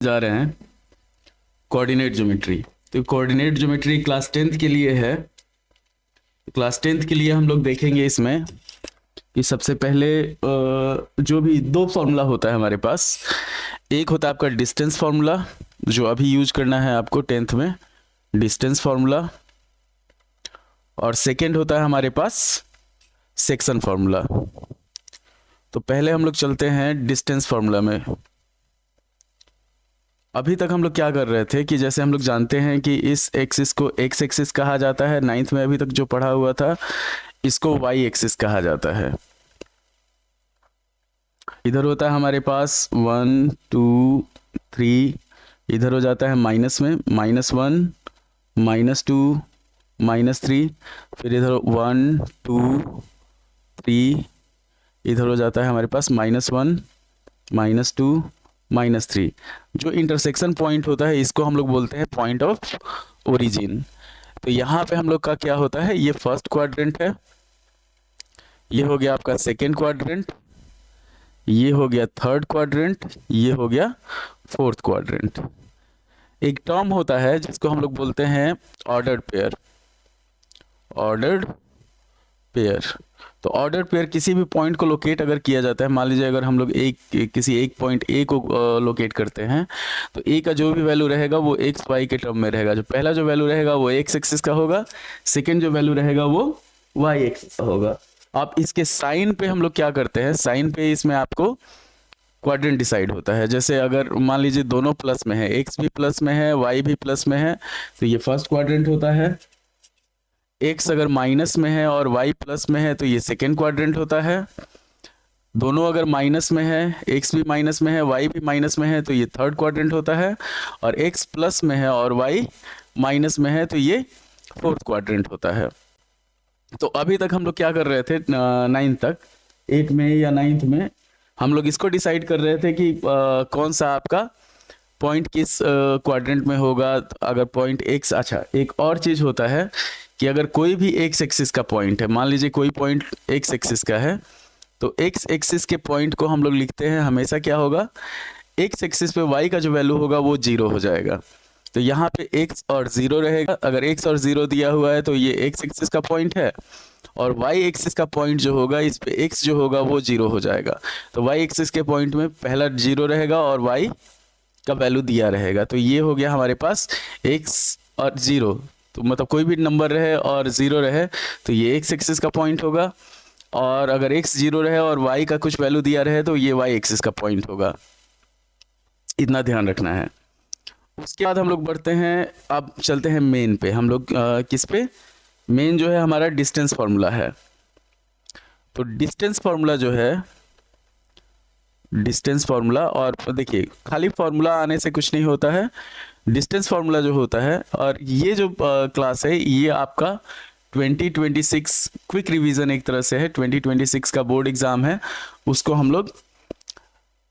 जा रहे हैं कोऑर्डिनेट ज्योमेट्री। तो कोऑर्डिनेट ज्योमेट्री क्लास 10th के लिए है। क्लास 10th के लिए हम लोग देखेंगे इसमें कि सबसे पहले जो भी दो फॉर्मूला होता है हमारे पास। एक होता है आपका डिस्टेंस फार्मूला, जो अभी यूज करना है आपको 10th में, डिस्टेंस फार्मूला। और सेकंड होता है हमारे पास सेक्शन फार्मूला। तो पहले हम लोग चलते हैं डिस्टेंस फार्मूला में। अभी तक हम लोग क्या कर रहे थे कि जैसे हम लोग जानते हैं कि इस एक्सिस को एक्स एक्सिस कहा जाता है, 9th में अभी तक जो पढ़ा हुआ था, इसको वाई एक्सिस कहा जाता है। इधर होता है हमारे पास 1 2 3, इधर हो जाता है माइनस में -1 -2 -3, फिर इधर 1 2 3, इधर हो जाता है हमारे पास -1 -2 -3। जो इंटरसेक्शन पॉइंट होता है इसको हम लोग बोलते हैं पॉइंट ऑफ ओरिजिन। तो यहाँ पे हम लोग का क्या होता है, ये फर्स्ट क्वाड्रेंट है, ये हो गया आपका सेकेंड क्वाड्रेंट, ये हो गया थर्ड क्वाड्रेंट, ये हो गया फोर्थ क्वाड्रेंट। एक टर्म होता है जिसको हम लोग बोलते हैं ऑर्डर्ड पेयर। ऑर्डर्ड पेयर, तो ऑर्डर पेयर किसी भी पॉइंट को लोकेट अगर किया जाता है, मान लीजिए अगर हम लोग किसी एक पॉइंट ए को लोकेट करते हैं, तो ए का जो भी वैल्यू रहेगा वो एक्स वाई के टर्म में रहेगा। जो पहला जो वैल्यू रहेगा वो एक्स एक्सिस का होगा, सेकंड जो वैल्यू रहेगा वो वाई एक्सिस का होगा। अब इसके साइन पे हम लोग क्या करते हैं, साइन पे इसमें आपको क्वाड्रेंट डिसाइड होता है। जैसे अगर मान लीजिए दोनों प्लस में है, एक्स भी प्लस में है वाई भी प्लस में है, तो ये फर्स्ट क्वाड्रेंट होता है। एक्स अगर माइनस में है और वाई प्लस में है तो ये सेकेंड क्वाड्रेंट होता है। दोनों अगर माइनस में है, एक्स भी माइनस में है वाई भी माइनस में है, तो ये थर्ड क्वाड्रेंट होता है। और एक्स प्लस में है और वाई माइनस में है तो ये फोर्थ क्वाड्रेंट होता है। तो अभी तक हम लोग क्या कर रहे थे, 9th तक, 8 में या 9th में हम लोग इसको डिसाइड कर रहे थे कि कौन सा आपका पॉइंट किस क्वाड्रेंट में होगा। अगर पॉइंट एक्स, अच्छा एक और चीज़ होता है कि अगर कोई भी एक्स एक्सिस का पॉइंट है, मान लीजिए कोई पॉइंट एक्स एक्सिस का है, तो एक्स एक्सिस के पॉइंट को हम लोग लिखते हैं हमेशा क्या होगा, एक्स एक्सिस पे वाई का जो वैल्यू होगा वो 0 हो जाएगा। तो यहाँ पे एक्स और 0 रहेगा। अगर एक्स और 0 दिया हुआ है तो ये एक्स एक्सिस का पॉइंट है, और वाई एक्सिस का पॉइंट जो होगा इस पे एक्स जो होगा वो 0 हो जाएगा। तो वाई एक्सिस के पॉइंट में पहला 0 रहेगा और वाई का वैल्यू दिया रहेगा। तो ये हो गया हमारे पास एक्स और 0, तो मतलब कोई भी नंबर रहे और 0 रहे तो ये एक्स एक्सिस का पॉइंट होगा। और अगर एक्स 0 रहे और वाई का कुछ वैल्यू दिया रहे तो ये वाई एक्सिस का पॉइंट होगा। इतना ध्यान रखना है। उसके बाद हम लोग बढ़ते हैं, अब चलते हैं मेन पे। हम लोग किस पे, मेन जो है हमारा डिस्टेंस फार्मूला है। तो डिस्टेंस फार्मूला जो है, डिस्टेंस फार्मूला, और देखिए खाली फार्मूला आने से कुछ नहीं होता है, डिस्टेंस फार्मूला जो होता है। और ये जो क्लास है ये आपका 2026 क्विक रिवीजन एक तरह से है, 2026 का बोर्ड एग्जाम है, उसको हम लोग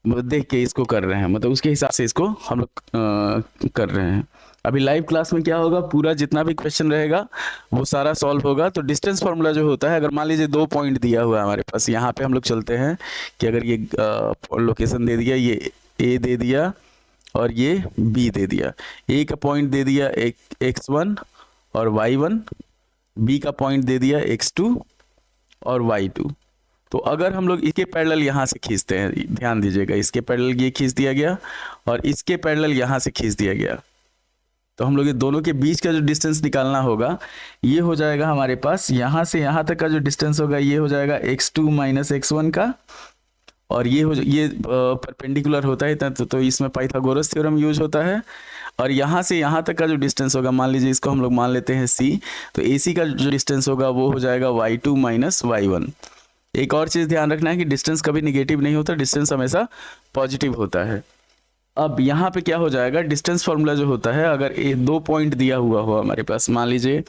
देख के इसको कर रहे हैं, मतलब उसके हिसाब से इसको हम लोग कर रहे हैं। अभी लाइव क्लास में क्या होगा, पूरा जितना भी क्वेश्चन रहेगा वो सारा सॉल्व होगा। तो डिस्टेंस फार्मूला जो होता है, अगर मान लीजिए 2 पॉइंट दिया हुआ है हमारे पास, यहाँ पे हम लोग चलते हैं कि अगर ये लोकेशन दे दिया, ये ए दे दिया और ये बी दे दिया, ए का पॉइंट दे दिया x1 और y1, बी का पॉइंट दे दिया x2 और y2। तो अगर हम लोग इसके पैरेलल यहाँ से खींचते हैं, ध्यान दीजिएगा, इसके पैरेलल ये खींच दिया गया और इसके पैरेलल यहाँ से खींच दिया गया, तो हम लोग ये दोनों के बीच का जो डिस्टेंस निकालना होगा ये हो जाएगा हमारे पास, यहाँ से यहाँ तक का जो डिस्टेंस होगा ये हो जाएगा x2 माइनस x1 का, और ये परपेंडिकुलर होता है तो इसमें पाइथागोरस थ्योरम यूज होता है। और यहाँ से यहाँ तक का जो डिस्टेंस होगा, मान लीजिए इसको हम लोग मान लेते हैं c, तो AC का जो डिस्टेंस होगा वो हो जाएगा y2 माइनस y1। एक और चीज़ ध्यान रखना है कि डिस्टेंस कभी निगेटिव नहीं होता, डिस्टेंस हमेशा पॉजिटिव होता है। अब यहाँ पे क्या हो जाएगा, डिस्टेंस फार्मूला जो होता है, अगर 2 पॉइंट दिया हुआ हो हमारे पास, मान लीजिए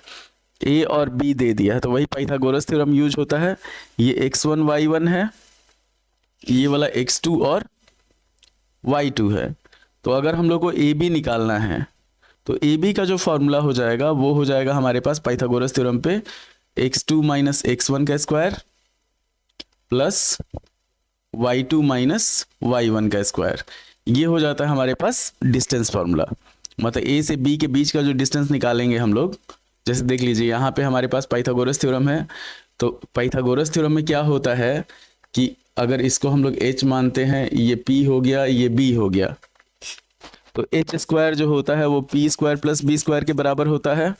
A और B दे दिया है, तो वही पाइथागोरस थ्योरम यूज होता है। ये x1 y1 है, ये वाला x2 और y2 है। तो अगर हम लोग को AB निकालना है तो AB का जो फॉर्मूला हो जाएगा वो हो जाएगा हमारे पास पाइथागोरस थ्योरम पे x2 माइनस x1 का square plus y2 minus y1 का स्क्वायर। ये हो जाता है हमारे पास डिस्टेंस फार्मूला। मतलब ए से बी के बीच का जो डिस्टेंस निकालेंगे हम लोग, जैसे देख लीजिए यहाँ पे हमारे पास पाइथागोरस थ्योरम है। तो पाइथागोरस थ्योरम में क्या होता है कि अगर इसको हम लोग h मानते हैं, ये p हो गया, ये b हो गया, तो h स्क्वायर जो होता है वो p square plus b square के बराबर होता है।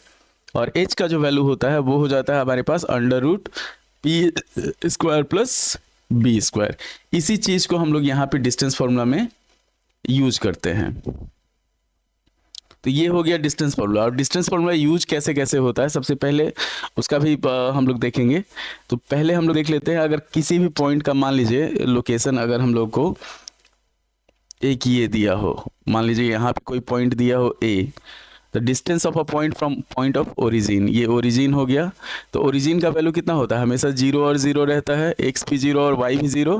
और h का जो वैल्यू होता है वो हो जाता है हमारे पास under root p square plus b square. इसी चीज को हम लोग यहाँ पे डिस्टेंस फार्मूला में यूज करते हैं। तो ये हो गया डिस्टेंस फार्मूला। और डिस्टेंस फार्मूला यूज कैसे कैसे होता है सबसे पहले उसका भी हम लोग देखेंगे। तो पहले हम लोग देख लेते हैं, अगर किसी भी पॉइंट का मान लीजिए लोकेशन, अगर हम लोग को एक ये दिया हो, मान लीजिए यहाँ पे कोई पॉइंट दिया हो A, the distance of a point from point of origin, ये ओरिजिन हो गया। तो ओरिजिन का वैल्यू कितना होता है, हमेशा 0 और 0 रहता है, x भी 0 और y भी 0,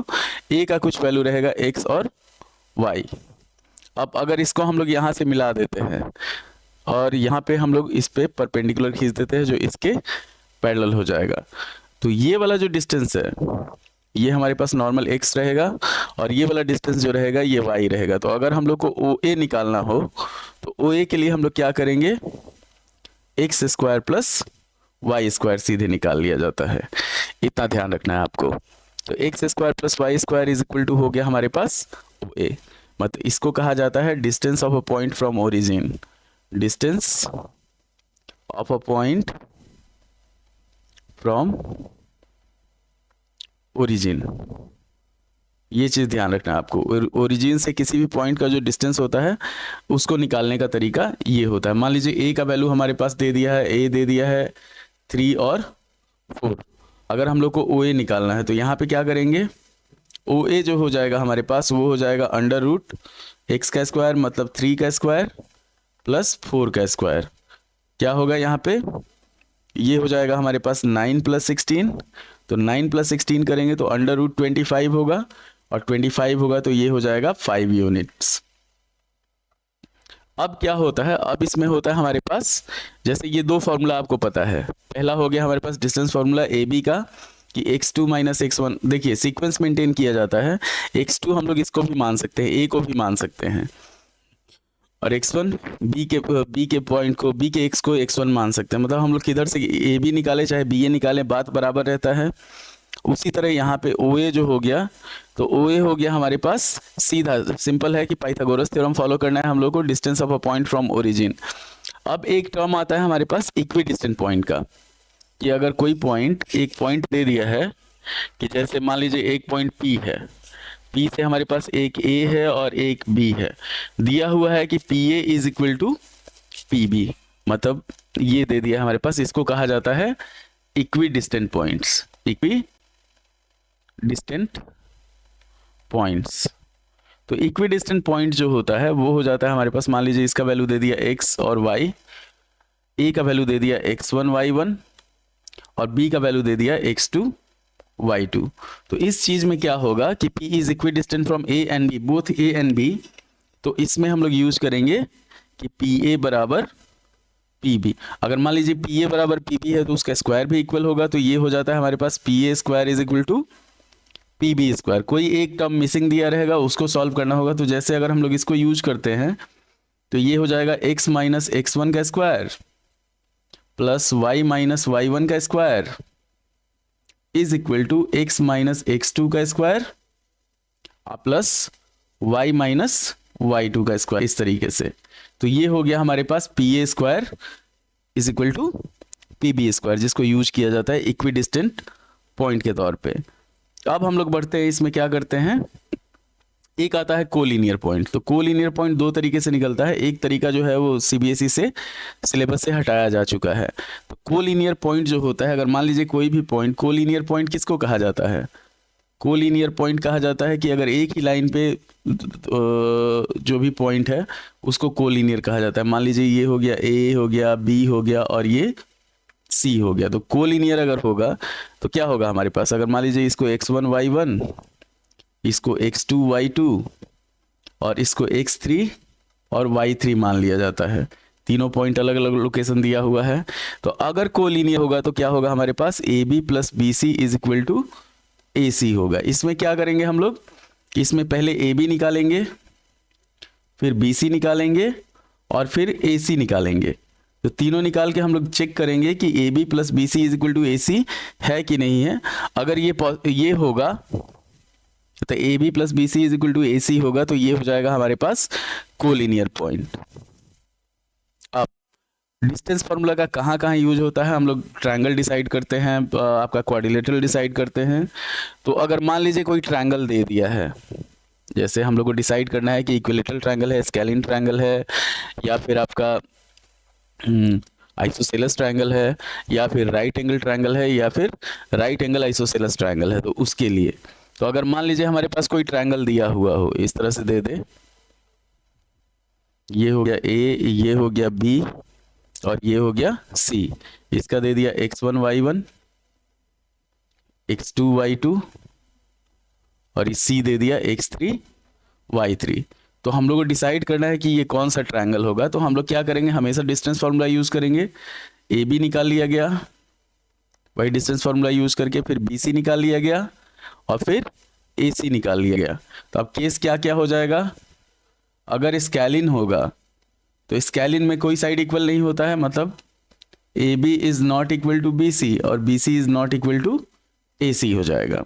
a का कुछ वैल्यू रहेगा x और y। अब अगर इसको हम लोग यहाँ से मिला देते हैं और यहाँ पे हम लोग इस पे परपेंडिकुलर खींच देते हैं जो इसके पैरेलल हो जाएगा, तो ये वाला जो डिस्टेंस है ये हमारे पास नॉर्मल x रहेगा और ये वाला डिस्टेंस जो रहेगा ये y रहेगा। तो अगर हम लोग को OA निकालना हो तो OA के लिए हम लोग क्या करेंगे, x square plus y square सीधे निकाल लिया जाता है। इतना ध्यान रखना है आपको। तो x square plus y square is equal to हो गया हमारे पास OA। मतलब इसको कहा जाता है distance of a point from origin, distance of a point from origin. ये चीज ध्यान रखना है आपको। ओरिजिन से किसी भी पॉइंट का जो डिस्टेंस होता है उसको निकालने का तरीका ये होता है। मान लीजिए ए का वैल्यू हमारे पास दे दिया है, ए दे दिया है 3 और 4। अगर हम लोग को ओ ए निकालना है तो यहाँ पे क्या करेंगे, ओ ए जो हो जाएगा हमारे पास वो हो जाएगा अंडर रूट एक्स का स्क्वायर मतलब 3 का स्क्वायर प्लस 4 का स्क्वायर। क्या होगा यहाँ पे, ये हो जाएगा हमारे पास 9 प्लस 16। तो 9 प्लस 16 करेंगे तो अंडर रूट 25 होगा और 25 होगा तो ये हो जाएगा 5 यूनिट्स। अब क्या होता है, अब इसमें होता है हमारे पास, जैसे ये दो फॉर्मूला आपको पता है। पहला हो गया हमारे पास डिस्टेंस फॉर्मूला ए बी का कि x2 माइनस x1, देखिए सीक्वेंस मेंटेन किया जाता है। x2 हम लोग इसको भी मान सकते हैं, a को भी मान सकते हैं, और x1 b के पॉइंट को, b के x को x1 मान सकते हैं। मतलब हम लोग किधर से ए बी निकाले चाहे बी ए निकाले बात बराबर रहता है। उसी तरह यहाँ पे ओ ए जो हो गया, तो ओ ए हो गया हमारे पास सीधा सिंपल है कि पाइथागोरस थ्योरम फॉलो करना है हम लोग को, distance of a point from origin. अब एक टर्म आता है हमारे पास इक्वी डिस्टेंट पॉइंट का, कि अगर कोई पॉइंट, एक पॉइंट दे दिया है कि जैसे मान लीजिए एक पॉइंट P है, P से हमारे पास एक A है और एक B है, दिया हुआ है कि PA is equal to PB, मतलब ये दे दिया हमारे पास। इसको कहा जाता है equi distant points, equi distant points. तो इक्वी डिस्टेंट पॉइंट जो होता है वो हो जाता है हमारे पास, मान लीजिए इसका वैल्यू दे दिया x और y, A का वैल्यू दे दिया x1 y1 और B का वैल्यू दे दिया x2 y2। तो इस चीज में क्या होगा कि P is equi distant from A and B, both A and B। तो इसमें हम लोग यूज करेंगे कि PA बराबर PB। अगर मान लीजिए PA बराबर PB है तो उसका स्क्वायर भी इक्वल होगा, तो ये हो जाता है हमारे पास PA square is equal to PB square. कोई एक टर्म मिसिंग दिया रहेगा उसको सॉल्व करना होगा। तो जैसे अगर हम लोग इसको यूज करते हैं तो ये हो जाएगा x माइनस x1 का square plus y minus y1 का square is equal to x minus x2 का square plus y minus y2 का स्क्वायर, इस तरीके से। तो ये हो गया हमारे पास PA square is equal to PB square, जिसको यूज किया जाता है इक्वी डिस्टेंट पॉइंट के तौर पे। अब हम लोग बढ़ते हैं, इसमें क्या करते हैं, एक आता है कोलिनियर पॉइंट। तो कोलिनियर पॉइंट दो तरीके से निकलता है, एक तरीका जो है वो CBSE से सिलेबस से हटाया जा चुका है। तो कोलिनियर पॉइंट जो होता है, अगर मान लीजिए कोई भी पॉइंट, कोलिनियर पॉइंट किसको कहा जाता है, कोलिनियर पॉइंट कहा जाता है कि अगर एक ही लाइन पे जो भी पॉइंट है उसको कोलिनियर कहा जाता है। मान लीजिए ये हो गया A हो गया, B हो गया और ये C हो गया। तो कोलिनियर अगर होगा तो क्या होगा हमारे पास, अगर मान लीजिए इसको x1 y1, इसको x2 y2 और इसको x3 और y3 मान लिया जाता है, तीनों पॉइंट अलग अलग लोकेशन दिया हुआ है। तो अगर कोलिनियर होगा तो क्या होगा हमारे पास, AB plus BC is equal to AC होगा। इसमें क्या करेंगे हम लोग, इसमें पहले AB निकालेंगे, फिर BC निकालेंगे और फिर AC निकालेंगे। तो तीनों निकाल के हम लोग चेक करेंगे कि AB plus BC is equal to AC है कि नहीं है। अगर ये होगा तो AB plus BC is equal to AC होगा, तो ये हो जाएगा हमारे पास कोलिनियर पॉइंट। अब डिस्टेंस फार्मूला का कहाँ कहाँ यूज होता है, हम लोग ट्रायंगल डिसाइड करते हैं, आपका क्वाड्रिलेटरल डिसाइड करते हैं। तो अगर मान लीजिए कोई ट्रायंगल दे दिया है, जैसे हम लोग को डिसाइड करना है कि इक्विलेटरल ट्रायंगल है, स्केलिन ट्रायंगल है, या फिर आपका आइसोसेलस ट्रायंगल है, या फिर राइट एंगल ट्रायंगल है, या फिर राइट एंगल आइसोसेलस ट्रायंगल है। तो उसके लिए तो अगर मान लीजिए हमारे पास कोई ट्रायंगल दिया हुआ हो, इस तरह से दे दे, ये हो गया A, ये हो गया B और ये हो गया C। इसका दे दिया x1 y1, x2 y2 और इस C दे दिया x3 y3। तो हम लोग को डिसाइड करना है कि ये कौन सा ट्रायंगल होगा। तो हम लोग क्या करेंगे, हमेशा डिस्टेंस फार्मूला यूज करेंगे। AB निकाल लिया गया, वही डिस्टेंस फार्मूला यूज करके फिर BC निकाल लिया गया और फिर AC निकाल लिया गया। तो अब केस क्या क्या हो जाएगा, अगर स्केलिन होगा तो स्केलिन में कोई साइड इक्वल नहीं होता है, मतलब AB is not equal to BC और BC is not equal to AC हो जाएगा।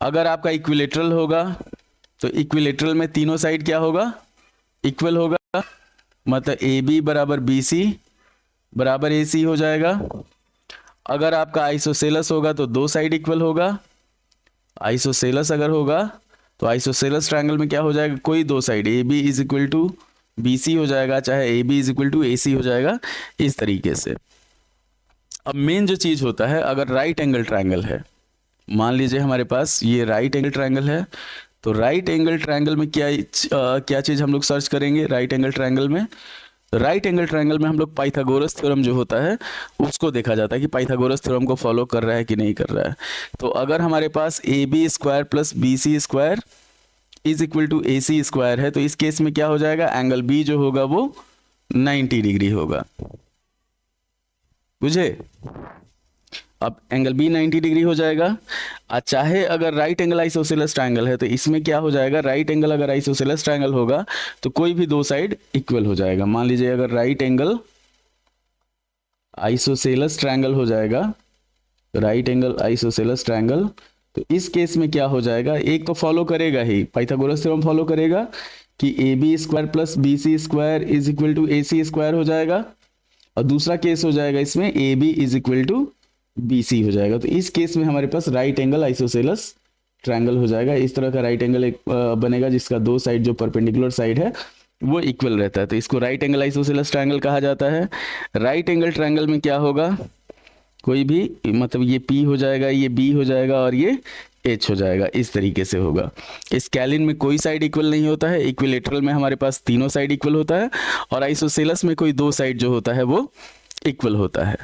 अगर आपका इक्विलेटरल होगा तो इक्विलेटरल में तीनों साइड क्या होगा, इक्वल होगा, मतलब AB बराबर BC बराबर AC हो जाएगा। अगर आपका आइसोसेलस होगा तो दो साइड इक्वल होगा। आइसोसेलस अगर होगा तो आइसोसेलस ट्रायंगल में क्या हो जाएगा, कोई दो side AB is equal to BC हो जाएगा, चाहे AB is equal to AC हो जाएगा, इस तरीके से। अब मेन जो चीज होता है, अगर राइट एंगल ट्रायंगल है, मान लीजिए हमारे पास ये राइट एंगल ट्रायंगल है, तो राइट एंगल ट्रायंगल में क्या चीज हम लोग सर्च करेंगे राइट एंगल ट्रायंगल में। राइट एंगल ट्रायंगल में हम लोग पाइथागोरस थ्योरम जो होता है उसको देखा जाता है कि पाइथागोरस थ्योरम को फॉलो कर रहा है कि नहीं कर रहा है। तो अगर हमारे पास AB square plus BC square is equal to AC square है, तो इस केस में क्या हो जाएगा, एंगल B जो होगा वो 90 डिग्री होगा, बुझे। अब एंगल B 90 डिग्री हो जाएगा। चाहे अगर राइट एंगल आइसोसेलस ट्रायंगल है तो इसमें क्या हो जाएगा, राइट एंगल अगर आइसोसेलस ट्रायंगल होगा तो कोई भी दो साइड इक्वल हो जाएगा। मान लीजिए अगर राइट एंगल आइसोसेलस ट्रायंगल हो जाएगा, राइट एंगल आइसोसेलस ट्रायंगल, तो इस केस में क्या हो जाएगा, एक तो फॉलो करेगा ही, पाइथागोरस थ्योरम फॉलो करेगा कि AB square plus BC square is equal to AC square हो जाएगा, और दूसरा केस हो जाएगा इसमें AB is equal to BC हो जाएगा। तो इस केस में हमारे पास राइट एंगल आइसोसेलस ट्रायंगल हो जाएगा। इस तरह का राइट एंगल एक बनेगा जिसका दो साइड जो परपेंडिकुलर साइड है वो इक्वल रहता है, तो इसको राइट एंगल आइसोसेलस ट्रायंगल कहा जाता है। राइट एंगल ट्रायंगल में क्या होगा, कोई भी, मतलब ये P हो जाएगा, ये B हो जाएगा और ये H हो जाएगा, इस तरीके से होगा। स्केलिन में कोई साइड इक्वल नहीं होता है, इक्विलेटरल में हमारे पास तीनों साइड इक्वल होता है, और आइसोसेलस में कोई दो साइड जो होता है वो इक्वल होता है।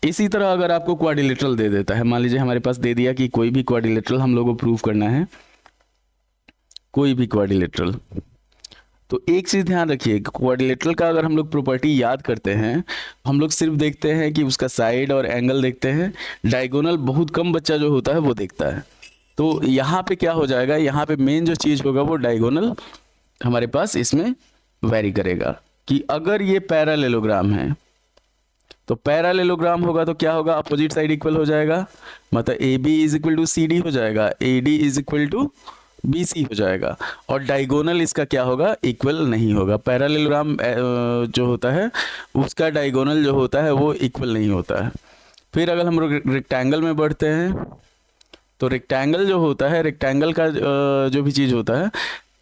इसी तरह अगर आपको क्वाड्रिलेटरल दे देता है, मान लीजिए हमारे पास दे दिया कि कोई भी क्वाड्रिलेटरल हम लोगों को प्रूव करना है, कोई भी क्वाड्रिलेटरल, तो एक चीज ध्यान रखिए, क्वाड्रिलेटरल का अगर हम लोग प्रॉपर्टी याद करते हैं, हम लोग सिर्फ देखते हैं कि उसका साइड और एंगल देखते हैं, डायगोनल बहुत कम बच्चा जो होता है वो देखता है। तो यहाँ पे क्या हो जाएगा, यहाँ पे मेन जो चीज होगा वो डायगोनल हमारे पास इसमें वेरी करेगा। कि अगर ये पैरेललोग्राम है तो पैरेललोग्राम होगा तो क्या होगा, अपोजिट साइड इक्वल हो जाएगा, मतलब AB is equal to CD हो जाएगा, AD is equal to BC हो जाएगा, और डायगोनल इसका क्या होगा, इक्वल नहीं होगा। पैरेललोग्राम जो होता है उसका डायगोनल जो होता है वो इक्वल नहीं होता है। फिर अगर हम रेक्टेंगल में बढ़ते हैं तो रेक्टेंगल जो होता है, रेक्टेंगल का जो भी चीज़ होता है,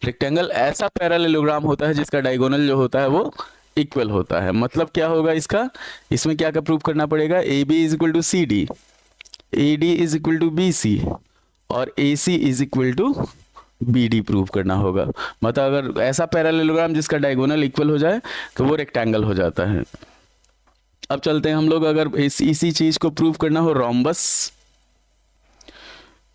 रेक्टेंगल ऐसा पैरेललोग्राम होता है जिसका डायगोनल जो होता है वो इक्वल होता है। मतलब क्या होगा इसका, इसमें क्या प्रूव करना पड़ेगा, AB is equal to CD, AD is equal to BC और AC is equal to BD prove करना होगा। मतलब अगर ऐसा पैरेललोग्राम जिसका डायगोनल इक्वल हो जाए तो वो रेक्टेंगल हो जाता है। अब चलते हैं हम लोग, अगर इसी चीज को प्रूव करना हो रोम्बस,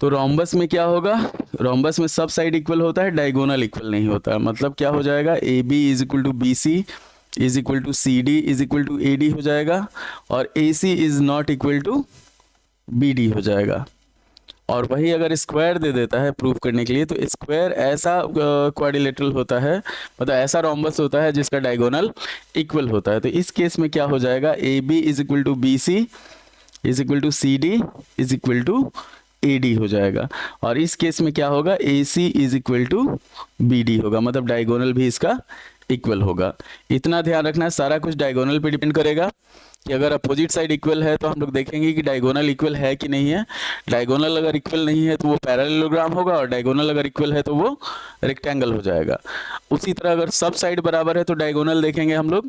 तो रोम्बस में क्या होगा, रोम्बस में सब साइड इक्वल होता है, डायगोनल इक्वल नहीं होता है। मतलब क्या हो जाएगा, AB is equal to BC is equal to CD is equal to AD हो जाएगा, और AC is not equal to BD हो जाएगा। और वही अगर स्क्वायर दे देता है प्रूफ करने के लिए, तो स्क्वायर ऐसा क्वाड्रिलेटरल होता है, मतलब ऐसा रोम्बस होता है जिसका डायगोनल इक्वल होता है। तो इस केस में क्या हो जाएगा, A B is equal to B C is equal to C D is equal to A D हो जाएगा। और इस केस में क्या होगा, A C is equal to B D होगा, मतलब डायगोनल भी इसका इक्वल होगा। इतना ध्यान रखना है, सारा कुछ डायगोनल पे डिपेंड करेगा कि अगर अपोजिट साइड इक्वल है तो हम लोग देखेंगे कि डायगोनल इक्वल है कि नहीं है। डायगोनल अगर इक्वल नहीं है तो वो पैरेललोग्राम होगा, और डायगोनल अगर इक्वल है तो वो रेक्टेंगल हो जाएगा। उसी तरह अगर सब साइड बराबर है तो डायगोनल देखेंगे हम लोग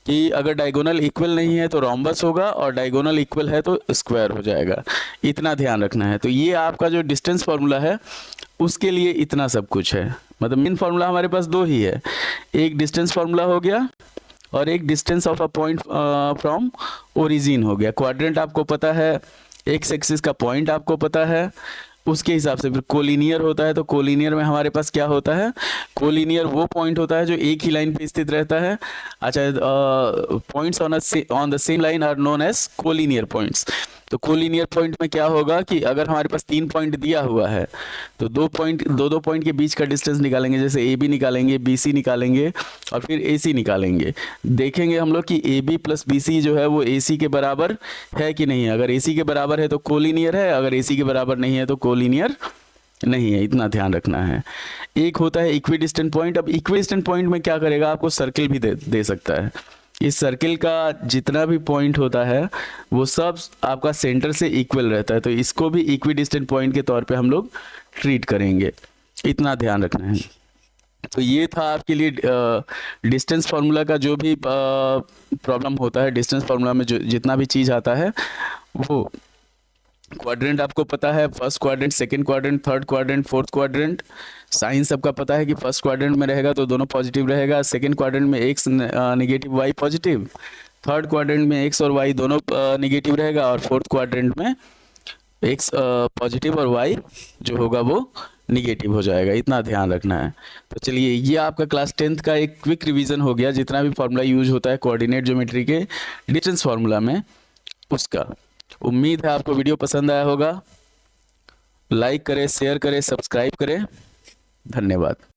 कि अगर डायगोनल इक्वल नहीं है तो रोम्बस होगा, और डायगोनल इक्वल है तो स्क्वायर हो जाएगा। इतना ध्यान रखना है। तो ये आपका जो डिस्टेंस फार्मूला है उसके लिए इतना सब कुछ है। मतलब मेन फार्मूला हमारे पास दो ही है, एक डिस्टेंस फार्मूला हो गया और एक distance of a point from origin हो गया। क्वाड्रेंट आपको पता है, एक्स एक्सिस का पॉइंट आपको पता है, उसके हिसाब से फिर कोलिनियर होता है। तो कोलिनियर में हमारे पास क्या होता है, कोलिनियर वो पॉइंट होता है जो एक ही लाइन पे स्थित रहता है। अच्छा, points on the same line are known as collinear points. तो कोलिनियर पॉइंट में क्या होगा कि अगर हमारे पास 3 पॉइंट दिया हुआ है तो दो पॉइंट के बीच का डिस्टेंस निकालेंगे, जैसे ए बी निकालेंगे, बी सी निकालेंगे और फिर ए सी निकालेंगे। देखेंगे हम लोग कि A B plus B C जो है वो ए सी के बराबर है कि नहीं है। अगर ए सी के बराबर है तो कोलिनियर है, अगर ए सी के बराबर नहीं है तो कोलिनियर नहीं है। इतना ध्यान रखना है। एक होता है इक्विडिस्टेंट पॉइंट। अब इक्विडिस्टेंट पॉइंट में क्या करेगा, आपको सर्किल भी दे सकता है। इस सर्किल का जितना भी पॉइंट होता है वो सब आपका सेंटर से इक्वल रहता है, तो इसको भी इक्विडिस्टेंट पॉइंट के तौर पे हम लोग ट्रीट करेंगे। इतना ध्यान रखना है। तो ये था आपके लिए डिस्टेंस फार्मूला का जो भी प्रॉब्लम होता है। डिस्टेंस फार्मूला में जो जितना भी चीज़ आता है वो क्वाड्रेंट आपको पता है, first quadrant, second quadrant, third quadrant, fourth quadrant. Sine सबका पता है कि फर्स्ट क्वाड्रेंट में रहेगा तो दोनों पॉजिटिव रहेगा, सेकंड क्वाड्रेंट में x negative y positive, third quadrant में एक्स और वाई दोनों नेगेटिव रहेगा, और फोर्थ क्वाड्रेंट में एक्स पॉजिटिव और वाई जो होगा वो निगेटिव हो जाएगा। इतना ध्यान रखना है। तो चलिए, ये आपका क्लास 10th का एक क्विक रिवीजन हो गया, जितना भी फार्मूला यूज होता है कोऑर्डिनेट ज्योमेट्री के डिस्टेंस फार्मूला में उसका। उम्मीद है आपको वीडियो पसंद आया होगा। लाइक करें, शेयर करें, सब्सक्राइब करें। धन्यवाद।